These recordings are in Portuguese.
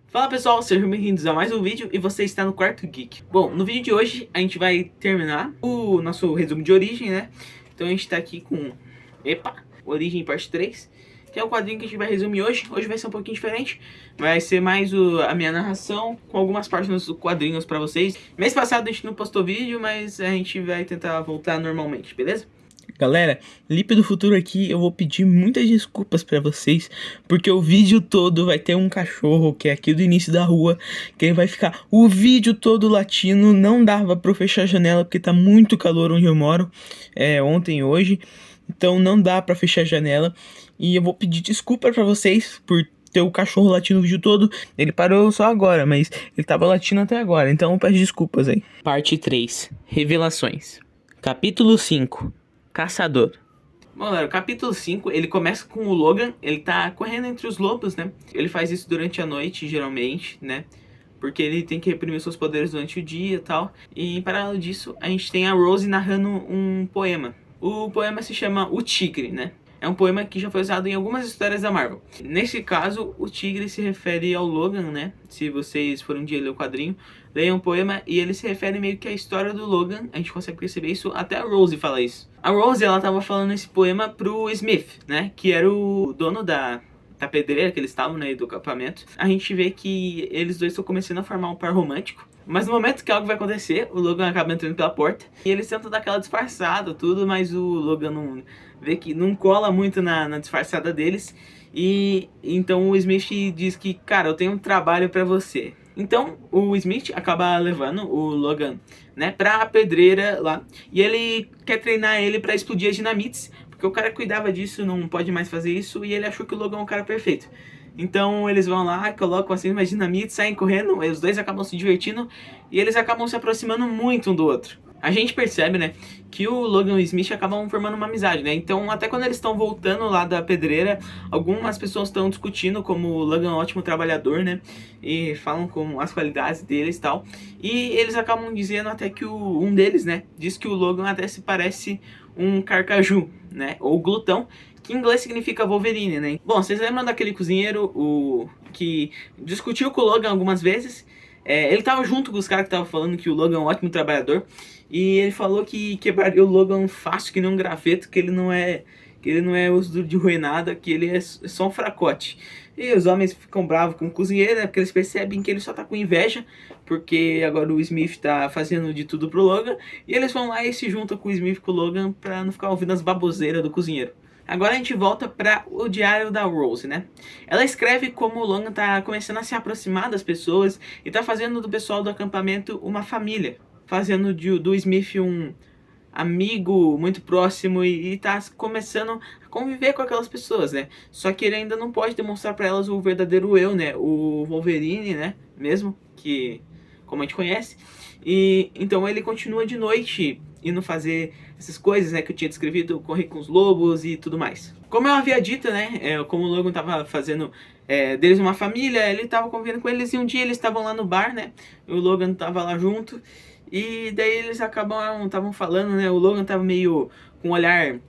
Fala pessoal, sejam bem-vindos a mais um vídeo e você está no Quarto Geek. Bom, no vídeo de hoje a gente vai terminar o nosso resumo de Origem, né? Então a gente está aqui com, Origem parte 3, que é o quadrinho que a gente vai resumir hoje. Hoje vai ser um pouquinho diferente, vai ser mais a minha narração com algumas partes dos quadrinhos pra vocês. Mês passado a gente não postou vídeo, mas a gente vai tentar voltar normalmente, beleza? Galera, Lipe do Futuro aqui, eu vou pedir muitas desculpas pra vocês, porque o vídeo todo vai ter um cachorro que é aqui do início da rua, que ele vai ficar o vídeo todo latindo. Não dava pra eu fechar a janela porque tá muito calor onde eu moro, ontem e hoje, então não dá pra fechar a janela. E eu vou pedir desculpa pra vocês por ter o cachorro latindo o vídeo todo. Ele parou só agora, mas ele tava latindo até agora, então eu peço desculpas aí. Parte 3, Revelações. Capítulo 5, Caçador. Bom, galera, o capítulo 5, ele começa com o Logan, ele tá correndo entre os lobos, né? Ele faz isso durante a noite, geralmente, né? Porque ele tem que reprimir seus poderes durante o dia e tal. E, em paralelo disso, a gente tem a Rose narrando um poema. O poema se chama O Tigre, né? É um poema que já foi usado em algumas histórias da Marvel. Nesse caso, o tigre se refere ao Logan, né? Se vocês forem um dia ler o quadrinho, leiam o poema e ele se refere meio que à história do Logan. A gente consegue perceber isso, até a Rose fala isso. A Rose, ela tava falando esse poema pro Smith, né? Que era o dono da pedreira que eles estavam, né, do acampamento. A gente vê que eles dois estão começando a formar um par romântico. Mas no momento que algo vai acontecer, o Logan acaba entrando pela porta. E eles tentam dar aquela disfarçada, tudo, mas o Logan não vê que não cola muito na disfarçada deles. E então o Smith diz que, cara, eu tenho um trabalho pra você. Então o Smith acaba levando o Logan, né, pra pedreira lá. E ele quer treinar ele pra explodir as dinamites. Porque o cara cuidava disso, não pode mais fazer isso. E ele achou que o Logan é um cara perfeito. Então eles vão lá, colocam assim umas dinamites, saem correndo, os dois acabam se divertindo e eles acabam se aproximando muito um do outro. A gente percebe, né, que o Logan e o Smith acabam formando uma amizade, né? Então até quando eles estão voltando lá da pedreira, algumas pessoas estão discutindo como o Logan é um ótimo trabalhador, né? E falam com as qualidades deles e tal. E eles acabam dizendo até que um deles, né, diz que o Logan até se parece um carcaju, né? Ou glutão, que em inglês significa Wolverine, né? Bom, vocês lembram daquele cozinheiro que discutiu com o Logan algumas vezes? Ele tava junto com os caras que estavam falando que o Logan é um ótimo trabalhador. E ele falou que quebraria o Logan fácil que nem um graveto, que ele não é uso de ruinada, que ele é só um fracote. E os homens ficam bravos com o cozinheiro, né? Porque eles percebem que ele só tá com inveja, porque agora o Smith tá fazendo de tudo pro Logan. E eles vão lá e se juntam com o Smith e com o Logan pra não ficar ouvindo as baboseiras do cozinheiro. Agora a gente volta para o diário da Rose, né? Ela escreve como o Logan tá começando a se aproximar das pessoas e tá fazendo do pessoal do acampamento uma família. Fazendo do Smith um amigo muito próximo e tá começando a conviver com aquelas pessoas, né? Só que ele ainda não pode demonstrar para elas o verdadeiro eu, né? O Wolverine, né? Mesmo, que como a gente conhece. E então ele continua de noite indo fazer essas coisas, né, que eu tinha descrevido, correr com os lobos e tudo mais. Como eu havia dito, né, como o Logan tava fazendo deles uma família, ele tava convivendo com eles e um dia eles estavam lá no bar, né, e o Logan tava lá junto, e daí eles estavam falando, né, o Logan tava meio com um olhar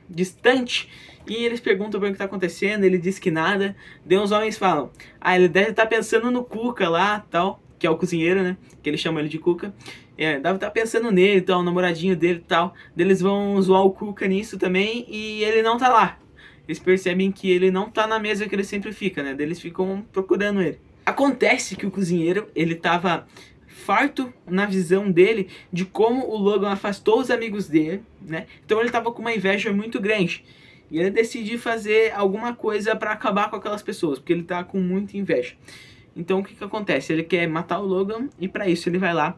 distante, e eles perguntam o que tá acontecendo, ele diz que nada, daí os homens falam, ele deve estar pensando no Cuca lá, tal, que é o cozinheiro, né, que eles chamam ele de Cuca. Deve estar pensando nele, tal, o namoradinho dele e tal. Eles vão zoar o Cuca nisso também e ele não tá lá. Eles percebem que ele não tá na mesa que ele sempre fica, né? Eles ficam procurando ele. Acontece que o cozinheiro, ele tava farto na visão dele de como o Logan afastou os amigos dele, né? Então ele tava com uma inveja muito grande. E ele decide fazer alguma coisa pra acabar com aquelas pessoas, porque ele tá com muita inveja. Então o que acontece? Ele quer matar o Logan e para isso ele vai lá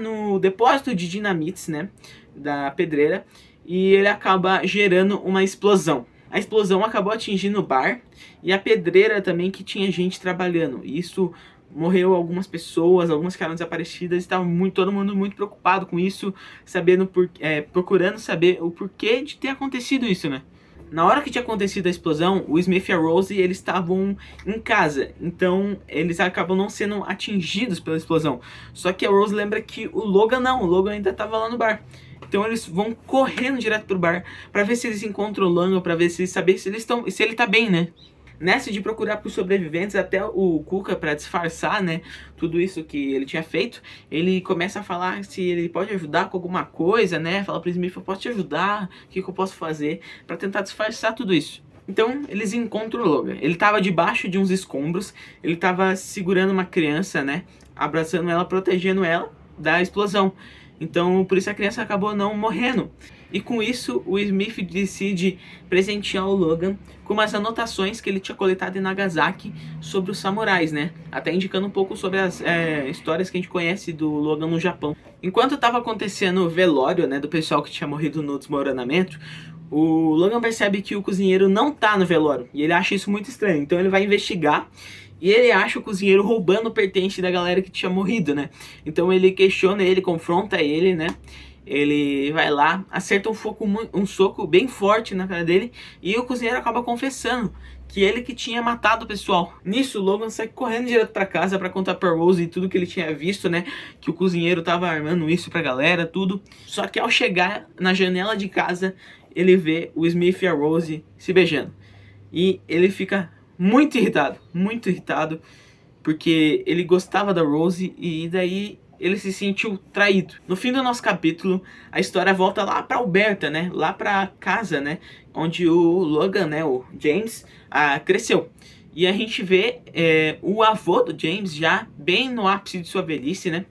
no depósito de dinamites, né, da pedreira, e ele acaba gerando uma explosão. A explosão acabou atingindo o bar e a pedreira também, que tinha gente trabalhando. E isso morreu algumas pessoas, algumas ficaram desaparecidas, estava todo mundo muito preocupado com isso, procurando saber o porquê de ter acontecido isso, né? Na hora que tinha acontecido a explosão, o Smith e a Rose, eles estavam em casa. Então, eles acabam não sendo atingidos pela explosão. Só que a Rose lembra que o Logan não. O Logan ainda estava lá no bar. Então, eles vão correndo direto pro bar pra ver se eles encontram o Logan, pra ver se ele tá bem, né? Nessa de procurar por sobreviventes, até o Cuca, para disfarçar, né, tudo isso que ele tinha feito, ele começa a falar se ele pode ajudar com alguma coisa, né, fala pro Smith, eu posso te ajudar, o que eu posso fazer, para tentar disfarçar tudo isso. Então, eles encontram o Logan. Ele tava debaixo de uns escombros, ele tava segurando uma criança, né, abraçando ela, protegendo ela da explosão. Então, por isso a criança acabou não morrendo. E com isso, o Smith decide presentear o Logan com umas anotações que ele tinha coletado em Nagasaki sobre os samurais, né? Até indicando um pouco sobre as histórias que a gente conhece do Logan no Japão. Enquanto estava acontecendo o velório, né, do pessoal que tinha morrido no desmoronamento, o Logan percebe que o cozinheiro não tá no velório. E ele acha isso muito estranho. Então ele vai investigar. E ele acha o cozinheiro roubando o pertence da galera que tinha morrido, né? Então ele questiona ele, confronta ele, né? Ele vai lá, acerta um soco bem forte na cara dele. E o cozinheiro acaba confessando que ele que tinha matado o pessoal. Nisso, o Logan sai correndo direto pra casa pra contar pra Rose tudo que ele tinha visto, né? Que o cozinheiro tava armando isso pra galera, tudo. Só que ao chegar na janela de casa, ele vê o Smith e a Rose se beijando. E ele fica muito irritado, porque ele gostava da Rose e daí ele se sentiu traído. No fim do nosso capítulo, a história volta lá pra Alberta, né? Lá pra casa, né? Onde o Logan, né? O James, cresceu. E a gente vê o avô do James já bem no ápice de sua velhice, né?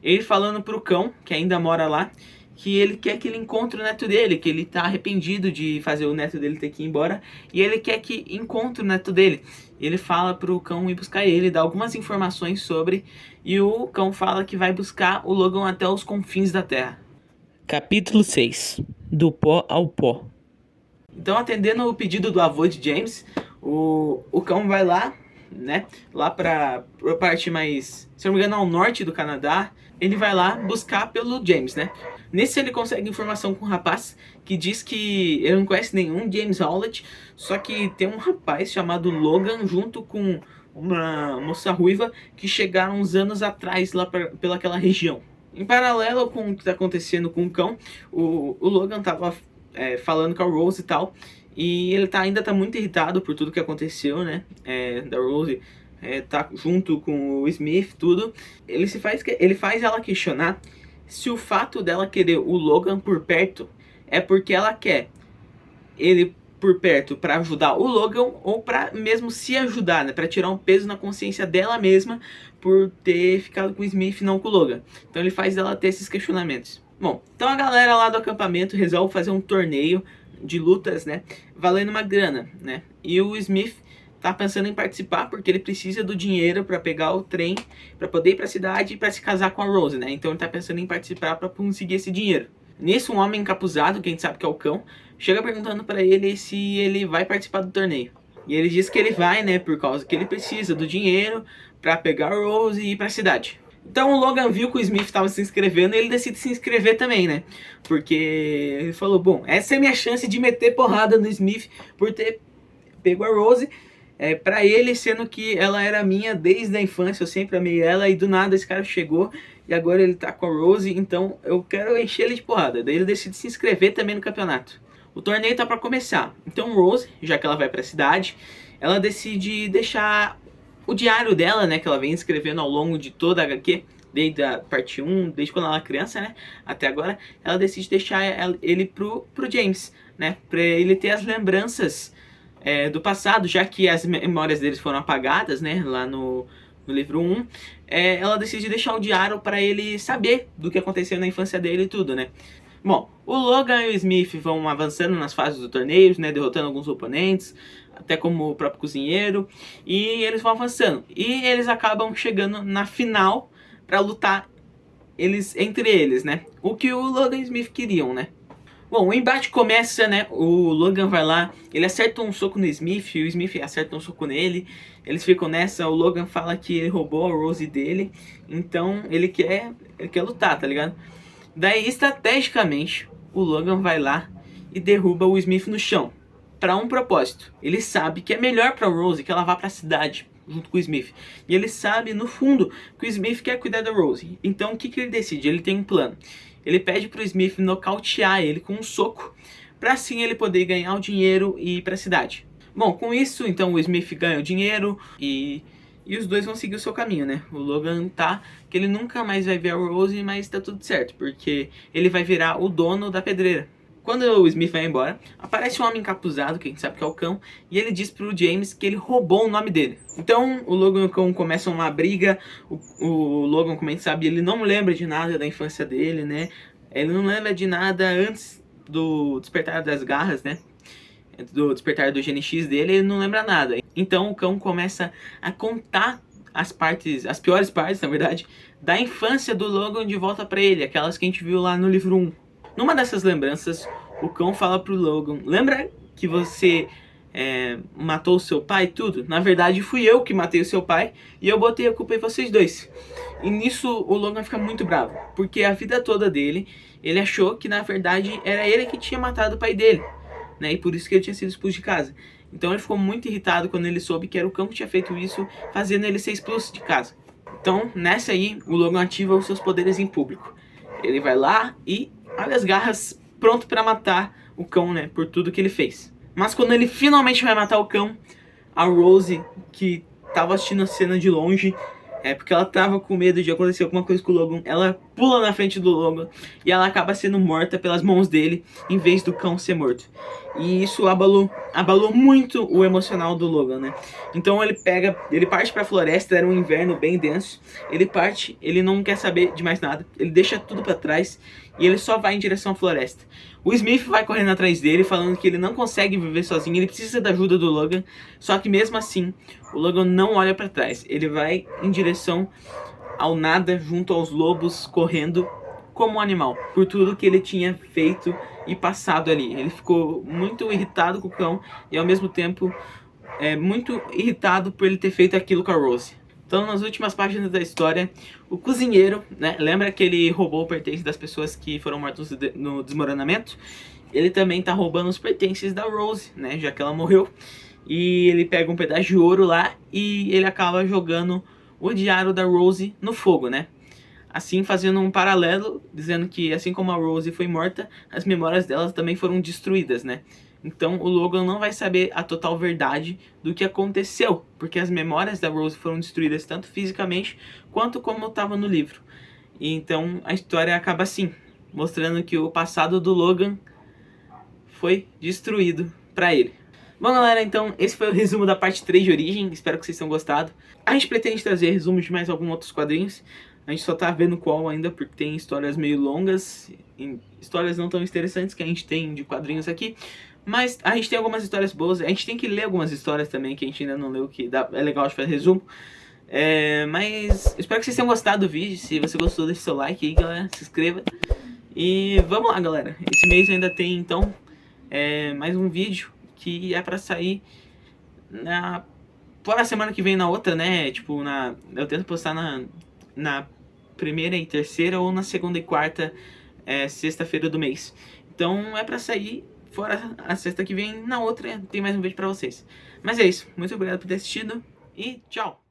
Ele falando pro cão, que ainda mora lá, que ele quer que ele encontre o neto dele, que ele tá arrependido de fazer o neto dele ter que ir embora, e ele quer que encontre o neto dele. Ele fala pro cão ir buscar ele, dá algumas informações sobre, e o cão fala que vai buscar o Logan até os confins da Terra. Capítulo 6. Do pó ao pó. Então, atendendo o pedido do avô de James, o cão vai lá, né, lá pra parte mais, se não me engano, ao norte do Canadá. Ele vai lá buscar pelo James, né? Nesse ele consegue informação com um rapaz que diz que ele não conhece nenhum James Howlett, só que tem um rapaz chamado Logan junto com uma moça ruiva que chegaram uns anos atrás lá pelaquela região. Em paralelo com o que está acontecendo com o cão, o Logan tava falando com a Rose e tal, e ele ainda tá muito irritado por tudo que aconteceu, né? Da Rose tá junto com o Smith, tudo. Ele faz ela questionar se o fato dela querer o Logan por perto é porque ela quer ele por perto para ajudar o Logan ou para mesmo se ajudar, né? Para tirar um peso na consciência dela mesma por ter ficado com o Smith e não com o Logan. Então ele faz ela ter esses questionamentos. Bom, então a galera lá do acampamento resolve fazer um torneio de lutas, né? Valendo uma grana, né? E o Smith tá pensando em participar porque ele precisa do dinheiro para pegar o trem, para poder ir para a cidade e para se casar com a Rose, né? Então ele tá pensando em participar para conseguir esse dinheiro. Nisso, um homem encapuzado, que a gente sabe que é o cão, chega perguntando para ele se ele vai participar do torneio. E ele diz que ele vai, né, por causa que ele precisa do dinheiro para pegar a Rose e ir para a cidade. Então o Logan viu que o Smith estava se inscrevendo e ele decide se inscrever também, né? Porque ele falou, bom, essa é a minha chance de meter porrada no Smith por ter pego a Rose. Pra ele, sendo que ela era minha desde a infância, eu sempre amei ela, e do nada esse cara chegou e agora ele tá com a Rose, então eu quero encher ele de porrada. Daí ele decide se inscrever também no campeonato. O torneio tá pra começar, então Rose, já que ela vai pra cidade, ela decide deixar o diário dela, né, que ela vem escrevendo ao longo de toda a HQ, desde a parte 1, desde quando ela era criança, né, até agora, ela decide deixar ele pro James, né, pra ele ter as lembranças do passado, já que as memórias deles foram apagadas, né, lá no livro 1, ela decide deixar o diário para ele saber do que aconteceu na infância dele e tudo, né. Bom, o Logan e o Smith vão avançando nas fases do torneio, né, derrotando alguns oponentes, até como o próprio cozinheiro, e eles vão avançando. E eles acabam chegando na final para lutar entre eles, né, o que o Logan e o Smith queriam, né. Bom, o embate começa, né, o Logan vai lá, ele acerta um soco no Smith, e o Smith acerta um soco nele, eles ficam nessa, o Logan fala que ele roubou a Rose dele, então ele quer lutar, tá ligado? Daí, estrategicamente, o Logan vai lá e derruba o Smith no chão, para um propósito. Ele sabe que é melhor pra Rose que ela vá pra cidade, junto com o Smith. E ele sabe, no fundo, que o Smith quer cuidar da Rose. Então, o que ele decide? Ele tem um plano. Ele pede pro Smith nocautear ele com um soco, pra assim ele poder ganhar o dinheiro e ir pra cidade. Bom, com isso, então o Smith ganha o dinheiro e os dois vão seguir o seu caminho, né? O Logan tá que ele nunca mais vai ver a Rose, mas tá tudo certo, porque ele vai virar o dono da pedreira. Quando o Smith vai embora, aparece um homem encapuzado, que a gente sabe que é o cão, e ele diz pro James que ele roubou o nome dele. Então o Logan e o cão começam uma briga. O Logan, como a gente sabe, ele não lembra de nada da infância dele, né? Ele não lembra de nada antes do despertar das garras, né? Do despertar do GNX dele, ele não lembra nada. Então o cão começa a contar as piores partes, na verdade, da infância do Logan de volta pra ele, aquelas que a gente viu lá no livro 1. Numa dessas lembranças, o cão fala pro Logan: lembra que você matou o seu pai e tudo? Na verdade fui eu que matei o seu pai e eu botei a culpa em vocês dois. E nisso o Logan fica muito bravo, porque a vida toda dele, ele achou que na verdade era ele que tinha matado o pai dele, né? E por isso que ele tinha sido expulso de casa. Então ele ficou muito irritado quando ele soube que era o cão que tinha feito isso, fazendo ele ser expulso de casa. Então nessa aí, o Logan ativa os seus poderes em público. Ele vai lá e abre as garras, pronto pra matar o cão, né, por tudo que ele fez. Mas quando ele finalmente vai matar o cão, a Rose, que tava assistindo a cena de longe, porque ela tava com medo de acontecer alguma coisa com o Logan, ela pula na frente do Logan e ela acaba sendo morta pelas mãos dele, em vez do cão ser morto. E isso abalou muito o emocional do Logan, né? Então ele parte pra floresta, era um inverno bem denso. Ele parte, ele não quer saber de mais nada, ele deixa tudo pra trás e ele só vai em direção à floresta. O Smith vai correndo atrás dele, falando que ele não consegue viver sozinho, ele precisa da ajuda do Logan. Só que mesmo assim, o Logan não olha pra trás, ele vai em direção ao nada, junto aos lobos, correndo como um animal, por tudo que ele tinha feito e passado ali. Ele ficou muito irritado com o cão e ao mesmo tempo muito irritado por ele ter feito aquilo com a Rose. Então, nas últimas páginas da história, o cozinheiro, né, lembra que ele roubou o pertence das pessoas que foram mortas no desmoronamento? Ele também tá roubando os pertences da Rose, né, já que ela morreu. E ele pega um pedaço de ouro lá e ele acaba jogando o diário da Rose no fogo, né? Assim, fazendo um paralelo, dizendo que assim como a Rose foi morta, as memórias dela também foram destruídas, né? Então o Logan não vai saber a total verdade do que aconteceu, porque as memórias da Rose foram destruídas tanto fisicamente quanto como estava no livro. E então a história acaba assim, mostrando que o passado do Logan foi destruído para ele. Bom, galera, então esse foi o resumo da parte 3 de Origem, espero que vocês tenham gostado. A gente pretende trazer resumos de mais alguns outros quadrinhos, a gente só tá vendo qual ainda, porque tem histórias meio longas, histórias não tão interessantes que a gente tem de quadrinhos aqui. Mas a gente tem algumas histórias boas, a gente tem que ler algumas histórias também que a gente ainda não leu, que é legal de fazer resumo. Mas espero que vocês tenham gostado do vídeo, se você gostou deixe seu like aí, galera, se inscreva. E vamos lá, galera, esse mês ainda tem então mais um vídeo que é pra sair fora a semana que vem na outra, né, tipo, eu tento postar na primeira e terceira ou na segunda e quarta sexta-feira do mês. Então é pra sair fora a sexta que vem, na outra tem mais um vídeo pra vocês. Mas é isso, muito obrigado por ter assistido e tchau!